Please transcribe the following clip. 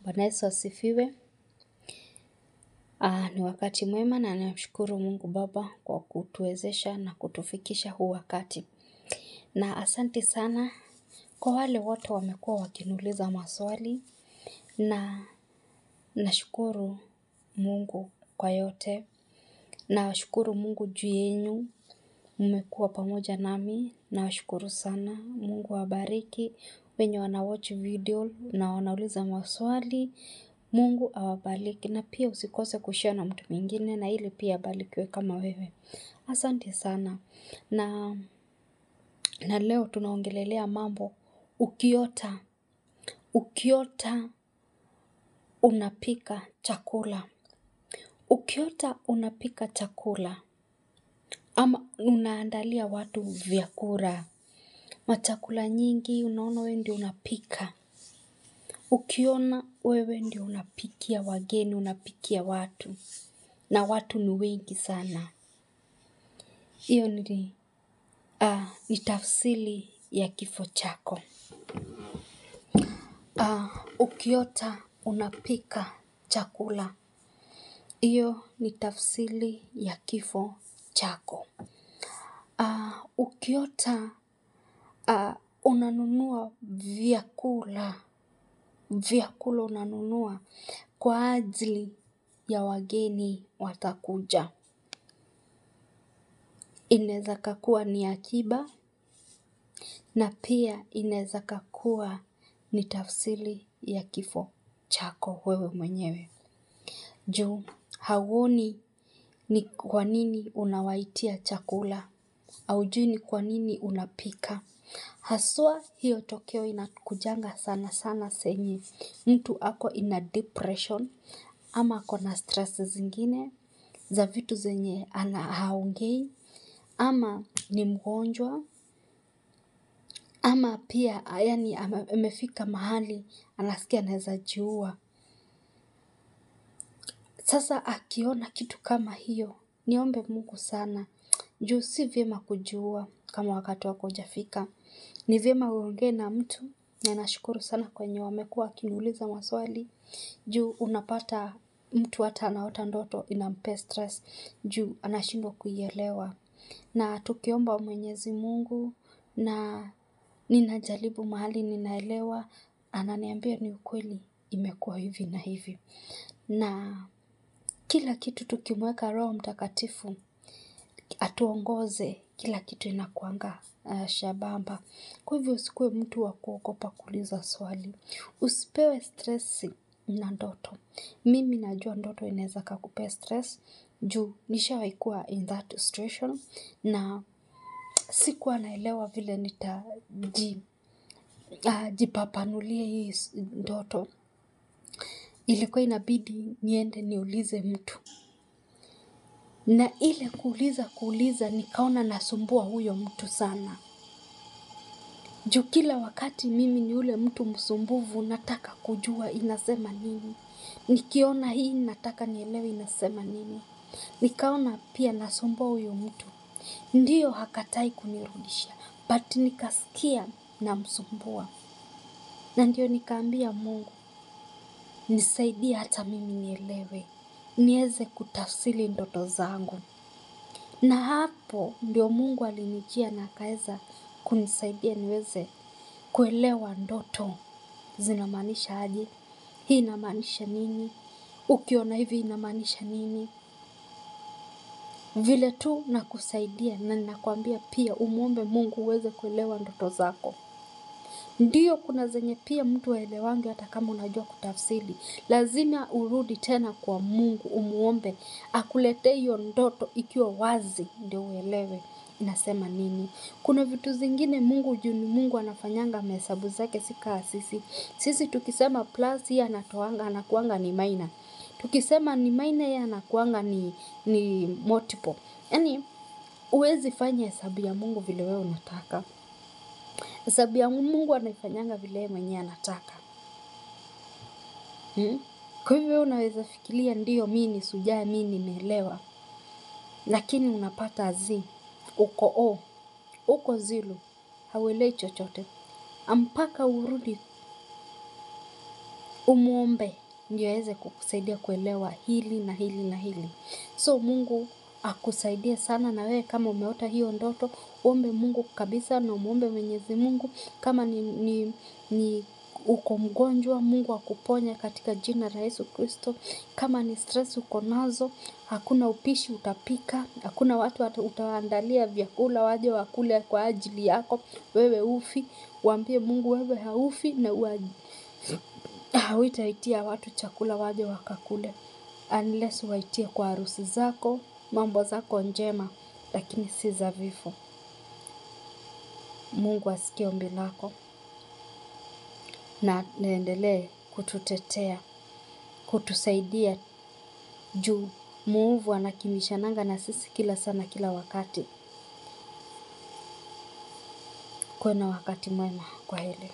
Bwana Yesu asifiwe. Ni wakati mwema na namshukuru Mungu Baba kwa kutuwezesha na kutufikisha huu wakati. Na asante sana kwa wale wote wamekuwa wakiniuliza maswali, na nashukuru Mungu kwa yote. Nashukuru Mungu juu yenu, mmekuwa pamoja nami. Nashukuru sana. Mungu awabariki wenye wanawatch video na wanauliza maswali. Mungu awabariki, na pia usikose kushare na mtu mwingine na ili pia abarikiwe kama wewe. Asante sana. Na leo tunaongelelea mambo ukiota unapika chakula. Ukiota unapika chakula ama unaandalia watu vyakula, machakula nyingi, unaona wewe ndio unapika. Ukiona wewe ndio unapikia wageni, unapikia watu, na watu ni wengi sana. Hiyo ni tafsiri ya kifo chako. Ukiota unapika chakula, hiyo ni tafsiri ya kifo chako. Ukiota unanunua vyakula unanunua kwa ajili ya wageni watakuja. Inaweza kuwa ni akiba, na pia inaweza kuwa ni tafsiri ya kifo chako wewe mwenyewe. Juu hauoni ni kwa nini unawaitia chakula, haujui ni kwa nini unapika. Haswa hiyo tokeo inakujanga sana sana senye mtu ako ina depression, ama ako na stress zingine za vitu zenye haongei, ama ni mgonjwa, ama pia yani amefika mahali anasikia anaweza jiua. Sasa akiona kitu kama hiyo, niombe Mungu sana. Juu si vyema kujiua kama wakati wako hujafika. Ni vyema uongee na mtu, na nashukuru sana kwenye wamekuwa wakiniuliza maswali. Juu unapata mtu hata anaota ndoto inampea stress, juu anashindwa kuielewa. Na tukiomba Mwenyezi Mungu, na ninajaribu mahali ninaelewa, ananiambia ni ukweli, imekuwa hivi na hivi. Na kila kitu tukimweka Roho Mtakatifu atuongoze, kila kitu inakuanga shabamba. Kwa hivyo usikuwe mtu wa kuogopa kuuliza swali. Usipewe stress na ndoto. Mimi najua ndoto inaweza kukupea stress, juu nishawahi kuwa in that situation, na sikuwa naelewa vile jipapanulie hii ndoto. Ilikuwa inabidi niende niulize mtu. Na ile kuuliza nikaona nasumbua huyo mtu sana. Juu kila wakati mimi ni ule mtu msumbufu, nataka kujua inasema nini. Nikiona hii nataka nielewe inasema nini. Nikaona pia nasumbua huyo mtu. Ndiyo hakatai kunirudisha, but nikasikia namsumbua. Na ndio nikaambia Mungu, nisaidie hata mimi nielewe, niweze kutafsiri ndoto zangu. Na hapo ndio Mungu alinijia na akaweza kunisaidia niweze kuelewa ndoto zinamaanisha aje. Hii inamaanisha nini? Ukiona hivi inamaanisha nini? Vile tu nakusaidia, na ninakwambia pia umuombe Mungu uweze kuelewa ndoto zako. Ndiyo kuna zenye pia mtu haelewangi hata kama unajua kutafsiri. Lazima urudi tena kwa Mungu umuombe akuletee hiyo ndoto ikiwa wazi, ndio uelewe inasema nini. Kuna vitu zingine Mungu juu ni Mungu anafanyanga mahesabu zake si kama sisi. Sisi tukisema plus yeye anatoanga anakuanga ni minor. Tukisema ni minor yeye anakuanga ni multiple. Yaani huwezi fanya hesabu ya Mungu vile wewe unataka. Hesabu ya Mungu anaifanyanga vile yeye mwenyewe anataka. Kwa hivyo unaweza fikiria ndiyo mimi ni shujaa, mimi nimeelewa. Lakini unapata uko zero, hauelewi chochote. Mpaka urudi umuombe ndio aweze kukusaidia kuelewa hili na hili na hili. So Mungu akusaidie sana, na wewe kama umeota hiyo ndoto, ombe Mungu kabisa na umuombe Mwenyezi Mungu. Kama ni uko mgonjwa, Mungu akuponye katika jina la Yesu Kristo. Kama ni stress uko nazo, hakuna upishi utapika, hakuna watu utawaandalia vyakula waje wakule kwa ajili yako, wewe ufi, waambie Mungu wewe haufi na hutaitia watu chakula waje wakakule, unless waitie kwa harusi zako, mambo zako njema, lakini si za vifo. Mungu asikie ombi lako na naendelee kututetea, kutusaidia juu muovu anakimbishananga na sisi kila sana kila wakati. Kuwa na wakati mwema. Kwaheri.